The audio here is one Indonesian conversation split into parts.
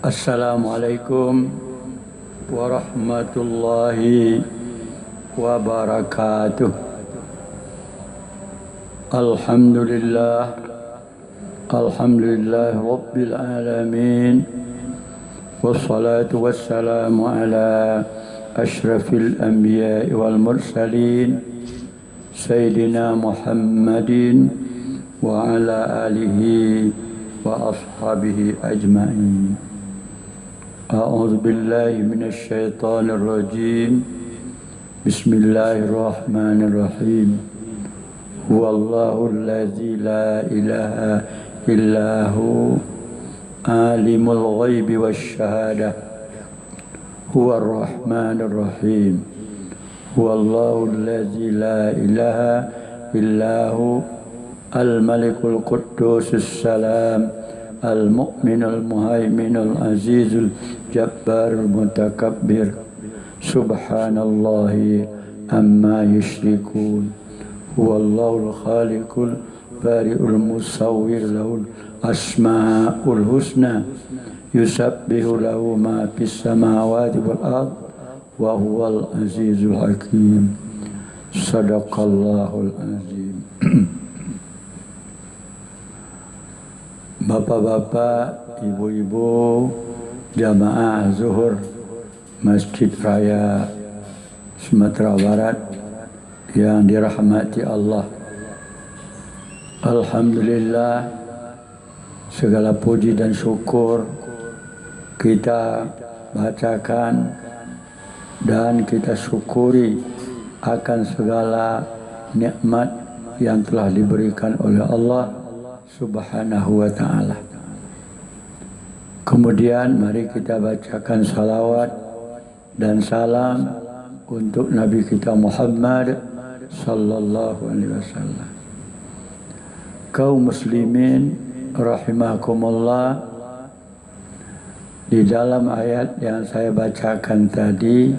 Assalamualaikum warahmatullahi wabarakatuh. Alhamdulillah Rabbil alamin. Wassalatu wassalamu ala ashrafil anbiya'i wal mursalin Sayyidina Muhammadin wa ala alihi wa ashabihi ajma'in. A'udzu billahi minasy syaithanir rajim. Bismillahirrahmanirrahim. Huwallahu allazi la ilaha illahu alimul ghaibi wasyahadah. Huwar rahmanir rahim. Huwallahu allazi la ilaha illahu al-malikul quddusus salam al-mu'minul muhaiminul azizul jabbarul mutakabbir. Subhanallahi amma yushrikun. Huwallahul khaliqul bari'ul musawwir lahul asma'ul husna. Yusabbihu lahu ma fis samawati wal ard wa huwal azizul hakim. Sadaqallahul azim. Bapak-bapak, ibu-ibu, jamaah zuhur Masjid Raya Sumatera Barat yang dirahmati Allah. Alhamdulillah, segala puji dan syukur kita bacakan dan kita syukuri akan segala nikmat yang telah diberikan oleh Allah Subhanahu wa ta'ala. Kemudian mari kita bacakan salawat dan salam untuk Nabi kita Muhammad sallallahu alaihi wasallam. Kaum muslimin rahimakumullah, di dalam ayat yang saya bacakan tadi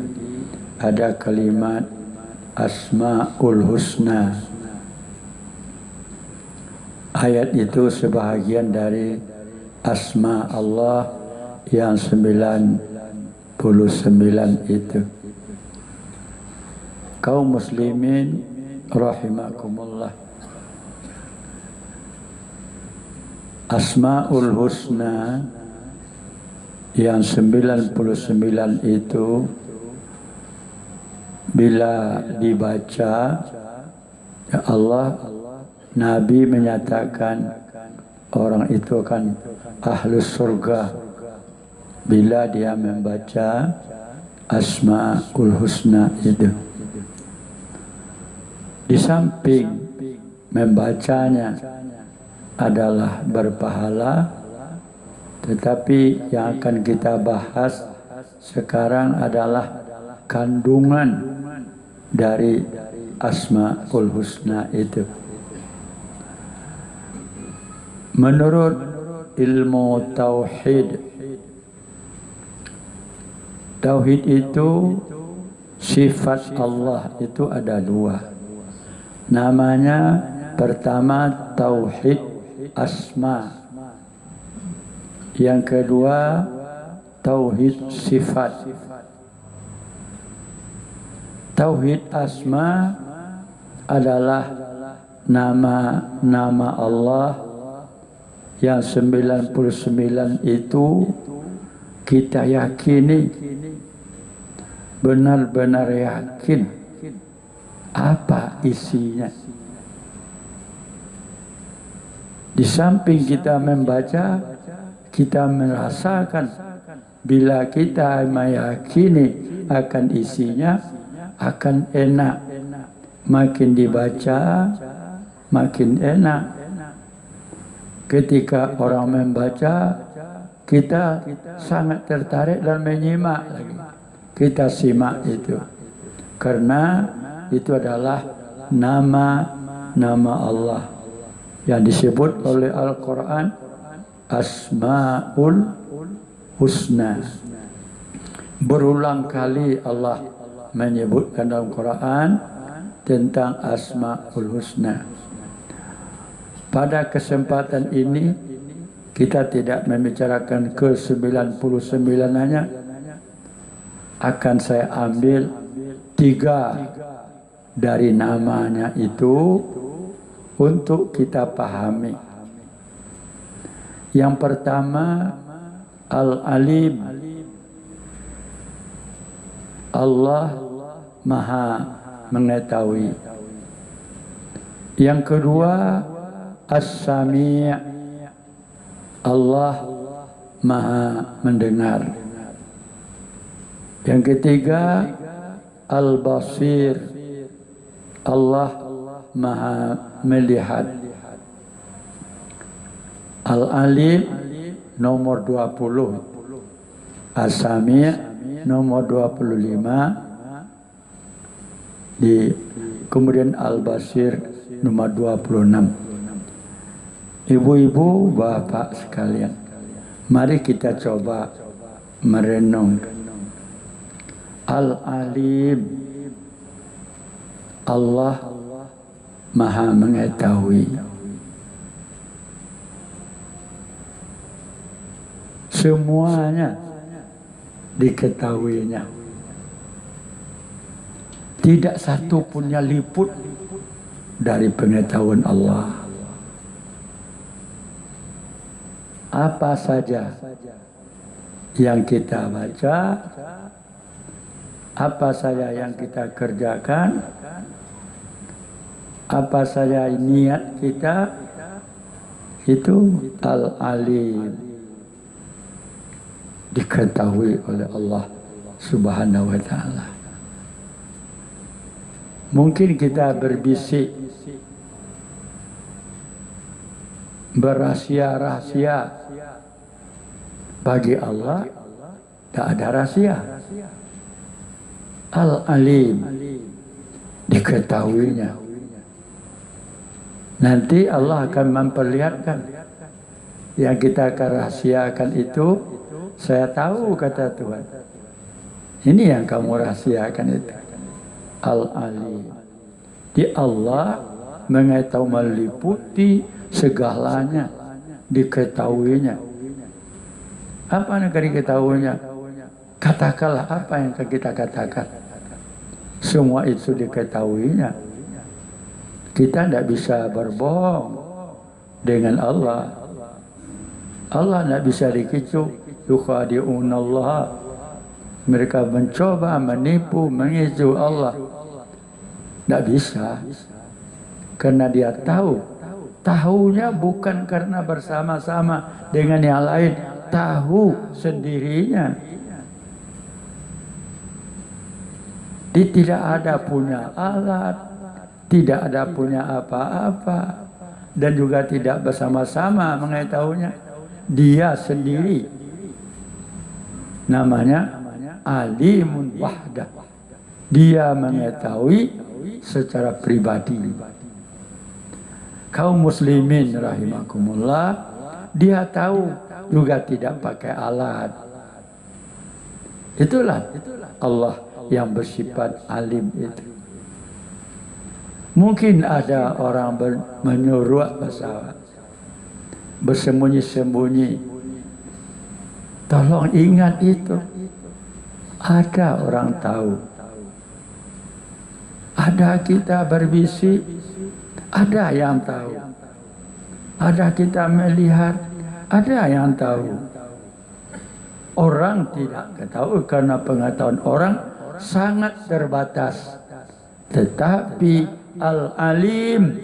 ada kalimat Asmaul Husna. Ayat itu sebahagian dari asma Allah yang 99 itu. Kaum muslimin rahimakumullah, Asmaul Husna yang 99 itu bila dibaca ya Allah, Nabi menyatakan orang itu akan ahlus surga bila dia membaca Asmaul Husna itu. Di samping membacanya adalah berpahala, tetapi yang akan kita bahas sekarang adalah kandungan dari Asmaul Husna itu. Menurut ilmu tauhid, tauhid itu sifat Allah itu ada dua. Namanya pertama tauhid asma, yang kedua tauhid sifat. Tauhid asma adalah nama-nama Allah yang 99 itu kita yakini, benar-benar yakin apa isinya. Di samping kita membaca, kita merasakan bila kita meyakini akan isinya akan enak. Makin dibaca makin enak. Ketika orang membaca, kita sangat tertarik dan menyimak lagi. Kita simak itu. Karena itu adalah nama-nama Allah yang disebut oleh Al-Quran Asmaul Husna. Berulang kali Allah menyebutkan dalam Quran tentang Asmaul Husna. Pada kesempatan ini kita tidak membicarakan ke-99-nya, akan saya ambil 3 dari namanya itu untuk kita pahami. Yang pertama, Al-Alim. Allah Maha mengetahui. Yang kedua, As-Sami'. Allah Maha mendengar. Yang ketiga, Al-Basir. Allah Maha melihat. Al-Alim nomor 20. As-Sami' nomor 25. Kemudian Al-Basir nomor 26. Ibu-ibu, bapak sekalian, mari kita coba merenung. Al-Alim, Allah Maha mengetahui. Semuanya diketahuinya. Tidak satu pun yang liput dari pengetahuan Allah. Apa saja yang kita baca, apa saja yang kita kerjakan, apa saja niat kita, itu Al-Alim, diketahui oleh Allah Subhanahu wa ta'ala. Mungkin kita berbisik, berahasia-rahasia, bagi Allah tak ada rahasia. Al-Alim, diketahuinya. Nanti Allah akan memperlihatkan yang kita akan rahasiakan itu. Saya tahu, kata Tuhan, ini yang kamu rahasiakan itu. Al-Alim, di Allah mengetahui, meliputi segalanya, diketahuinya. Apa yang diketahuinya? Katakanlah apa yang kita katakan. Semua itu diketahuinya. Kita tidak bisa berbohong dengan Allah. Allah tidak bisa dikicuk. Yukhadi'unallah. Mereka mencoba menipu, mengizu Allah. Tidak bisa. Karena dia tahu. Tahunya bukan karena bersama-sama dengan yang lain. Tahu sendirinya. Dia tidak ada punya alat. Tidak ada punya apa-apa. Dan juga tidak bersama-sama mengetahuinya. Dia sendiri. Namanya Alimun Wahdah. Dia mengetahui secara pribadi. Kaum muslimin rahimakumullah, dia tahu juga tidak pakai alat. Itulah Allah yang bersifat alim itu. Mungkin ada orang menyuruh pesawat, bersembunyi-sembunyi. Tolong ingat itu. Ada orang tahu. Ada kita berbisik, ada yang tahu. Ada kita melihat, ada yang tahu. Orang tidak tahu karena pengetahuan orang sangat terbatas. Tetapi Al-Alim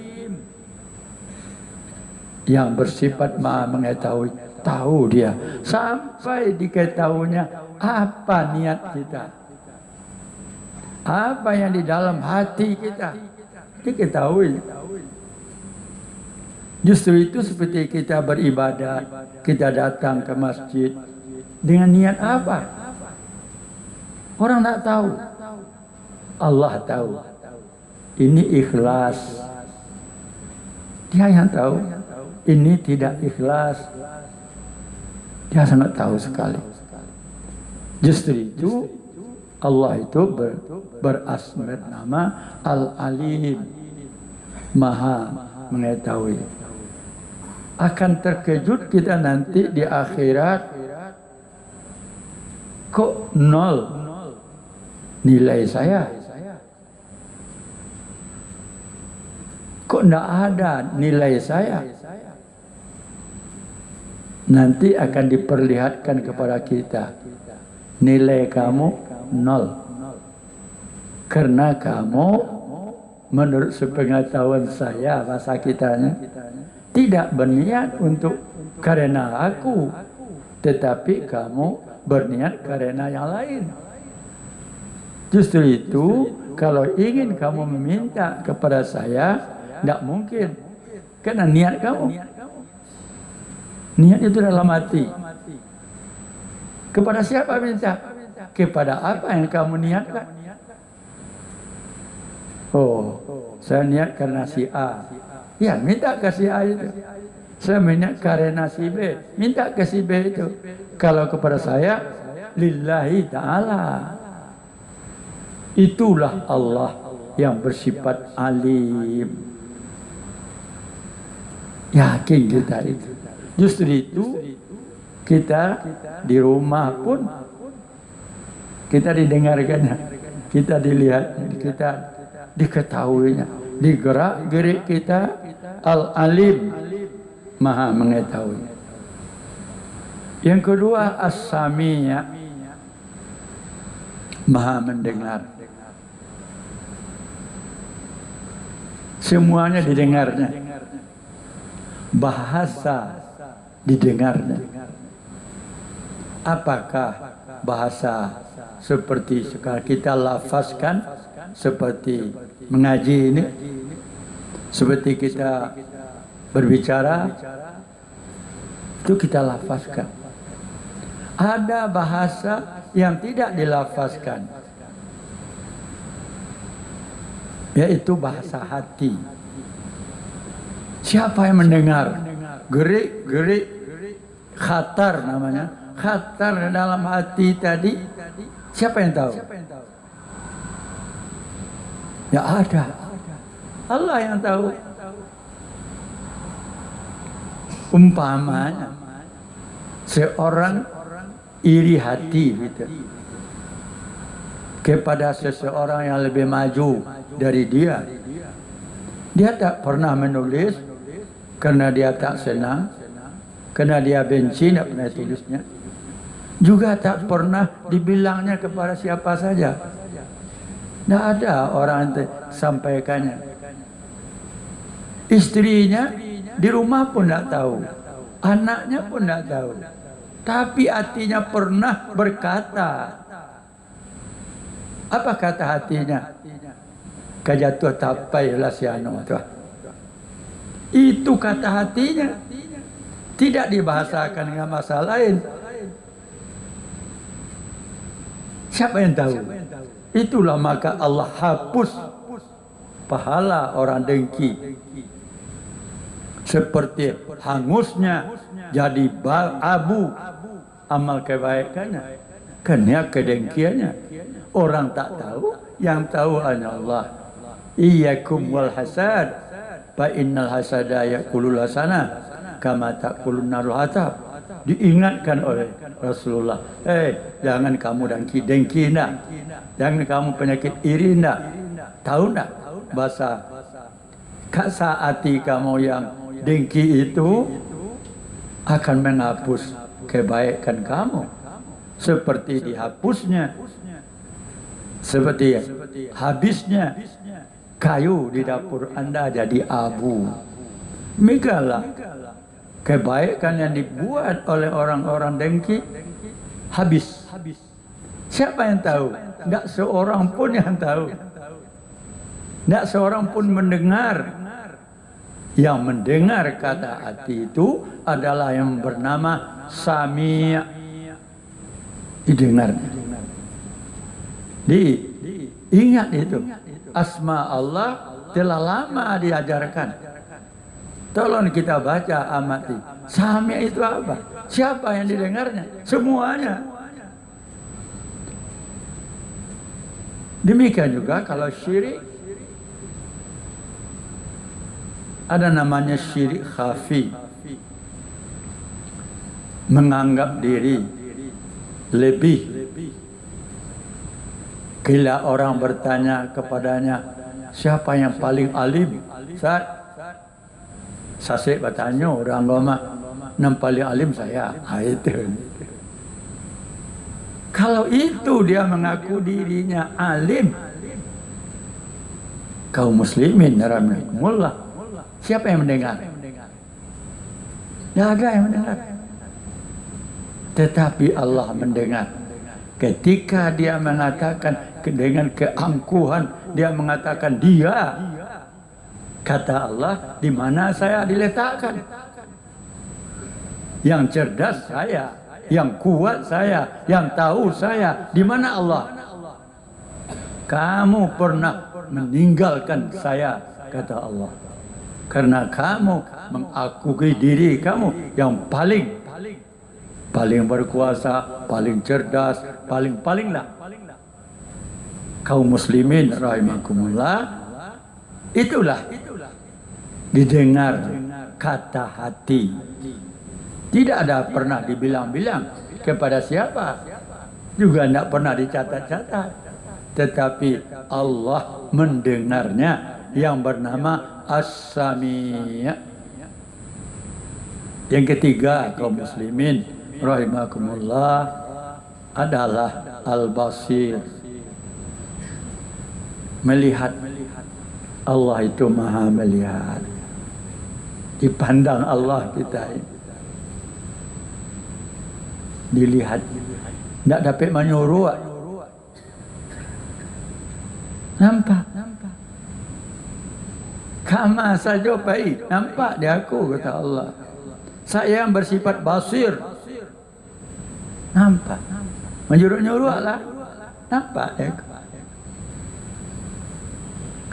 yang bersifat Maha mengetahui, tahu dia sampai diketahuinya apa niat kita, apa yang di dalam hati kita, diketahui. Justru itu seperti kita beribadah, kita datang ke masjid dengan niat apa? Orang tak tahu. Allah tahu. Ini ikhlas. Dia yang tahu. Ini tidak ikhlas. Dia sangat tahu sekali. Justru itu Allah itu berasma nama Al-Alim, Maha mengetahui. Akan terkejut kita nanti di akhirat, kok nol nilai saya, kok tidak ada nilai saya. Nanti akan diperlihatkan kepada kita, nilai kamu nol, karena kamu menurut sepengetahuan saya, bahasa kitanya, tidak berniat untuk karena aku, tetapi kamu berniat karena yang lain. Justru itu, kalau ingin kamu meminta kepada saya, tidak mungkin, karena niat kamu. Niat itu dalam hati. Kepada siapa minta? Kepada apa yang kamu niatkan? Oh, saya niat karena si A. Ya, minta ke si A itu. Saya niat karena si B. Minta ke si B itu. Kalau kepada saya, lillahi ta'ala. Itulah Allah yang bersifat alim. Yakin kita itu. Justru itu kita di rumah pun kita didengarkannya, kita dilihatnya, kita diketahuinya, digerak-gerik kita. Al-alim, maha mengetahui. Yang kedua, as-sami', maha mendengar. Semuanya didengarnya, bahasa didengarnya. Apakah bahasa seperti sekarang kita lafazkan, seperti mengaji ini, seperti kita berbicara, itu kita lafazkan. Ada bahasa yang tidak dilafazkan, yaitu bahasa hati. Siapa yang mendengar? Gerik-gerik khatar namanya. Khatar dalam hati tadi, siapa yang tahu? Ya ada. Allah yang tahu. Umpamanya seorang iri hati gitu, kepada seseorang yang lebih maju dari dia. Dia tak pernah menulis karena dia tak senang, karena dia benci, tidak pernah tulisnya. Juga tak pernah dibilangnya kepada siapa saja. Tidak ada orang yang sampaikannya. Istrinya di rumah pun tidak tahu, anaknya pun tidak tahu. Tapi hatinya pernah berkata. Apa kata hatinya? Kajatuh tapai lah si anu tu. Itu kata hatinya. Tidak dibahasakan dengan bahasa lain. Siapa yang tahu? Itulah maka Allah hapus pahala orang dengki. Seperti hangusnya jadi abu amal kebaikannya. Karena kedengkiannya. Orang tak tahu, yang tahu hanya Allah. Iyyakum wal hasad, fa innal hasada yakulul hasanah kama takulun narul hatab. Diingatkan oleh Rasulullah, jangan kamu dengki nak, jangan kamu penyakit iri nak. Tahu nak bahasa kasa hati kamu yang dengki itu akan menghapus kebaikan kamu, seperti dihapusnya, seperti habisnya kayu di dapur Anda jadi abu. Demikianlah kebaikan yang dibuat oleh orang-orang dengki habis. Siapa yang tahu? Tidak seorang pun yang tahu. Tidak seorang pun mendengar. Yang mendengar kata hati itu adalah yang bernama Sami'. Didengarnya. Ingat itu. Asma Allah telah lama diajarkan. Tolong kita baca, amati. Sami' itu apa? Siapa yang didengarnya? Semuanya. Demikian juga kalau syirik. Ada namanya syirik khafi, menganggap diri lebih. Bila orang bertanya kepadanya, siapa yang paling alim? Saya bertanya orang lama, yang paling alim saya. Itu. Kalau itu dia mengaku dirinya alim, kaum muslimin rahimahumullah, siapa yang mendengar? Tidak ada yang mendengar. Tetapi Allah mendengar. Ketika dia mengatakan dengan keangkuhan, dia mengatakan dia, kata Allah, di mana saya diletakkan? Yang cerdas saya, yang kuat saya, yang tahu saya, di mana Allah? Kamu pernah meninggalkan saya, kata Allah, karena kamu mengakui diri kamu yang paling berkuasa, paling cerdas, paling lah. Kaum muslimin rahimakumullah, itulah didengar kata hati. Tidak ada pernah dibilang-bilang kepada siapa, juga tidak pernah dicatat-catat. Tetapi Allah mendengarnya, yang bernama As-Sami'. Yang ketiga, kaum muslimin rahimakumullah, adalah Al-Basir. Melihat. Allah itu maha melihat. Dipandang Allah kita ini. Dilihat. Tidak dapat menyuruh. Nampak. Kama saja baik. Nampak di aku, kata Allah. Saya yang bersifat basir. Nampak. Menyuruh-nyuruh lah. Nampak di aku.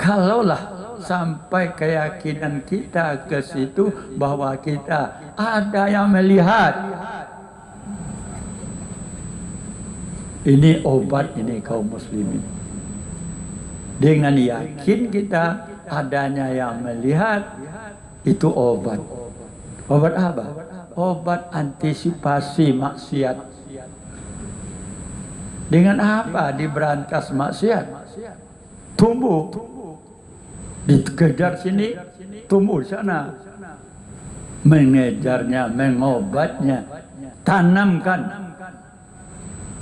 Kalaulah sampai keyakinan kita ke situ bahwa kita ada yang melihat, ini obat ini kaum muslimin. Dengan yakin kita adanya yang melihat, itu obat. Obat apa? Obat antisipasi maksiat. Dengan apa diberantas maksiat? Tumbuh. Dikejar sini, tumbuh sana. Mengejarnya, mengobatnya. Tanamkan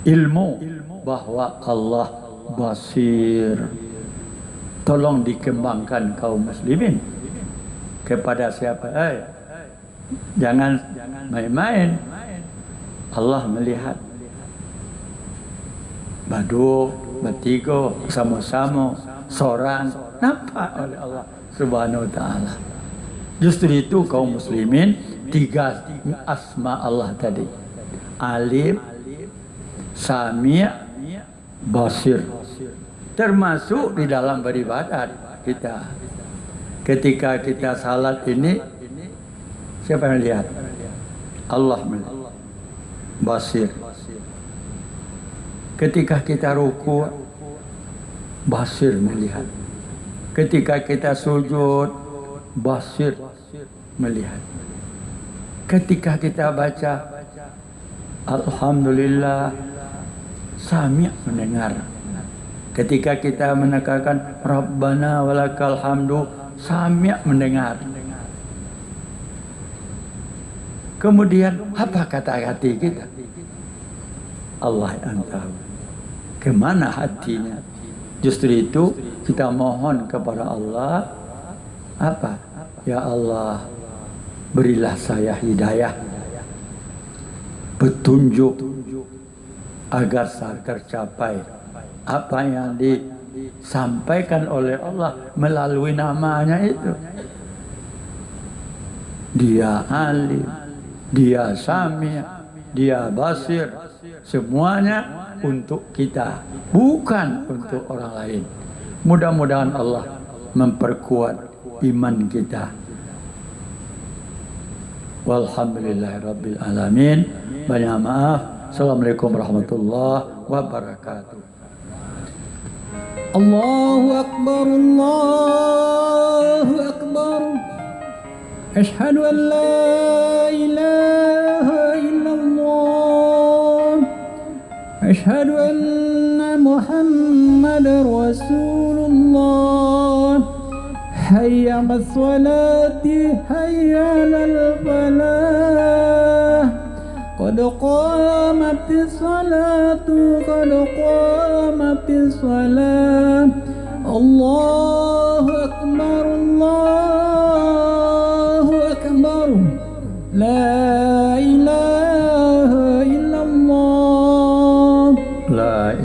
ilmu bahwa Allah basir. Tolong dikembangkan kaum muslimin. Kepada siapa? Jangan main-main. Allah melihat. Badu, bertiga, sama-sama, seorang, nampak oleh Allah Subhanahu wa ta'ala. Justru itu kaum muslimin, tiga asma Allah tadi, Alim, Sami', Basir, termasuk di dalam beribadat kita. Ketika kita salat ini, siapa yang lihat? Allah melihat. Basir. Ketika kita ruku', Basir melihat. Ketika kita sujud, Basir melihat. Ketika kita baca Alhamdulillah, Sami' mendengar. Ketika kita menekankan Rabbana walakal hamdu, Sami' mendengar. Kemudian apa kata hati kita? Allah yang tahu. Kemana hatinya? Justru itu kita mohon kepada Allah, apa? Ya Allah, berilah saya hidayah, petunjuk, agar saya tercapai apa yang disampaikan oleh Allah melalui namanya itu. Dia Alim, dia Sami', dia Basir, semuanya untuk kita, bukan untuk orang lain. Mudah-mudahan Allah memperkuat iman kita. Walhamdulillahirabbil alamin. Banyak maaf. Assalamualaikum warahmatullahi wabarakatuh. Allahu akbar, Allahu akbar. أشهد أن لا إله إلا الله أشهد أن محمد رسول الله حي على الصلاة حي على الفلاح قد قامت الصلاة قد قامت الصلاة الله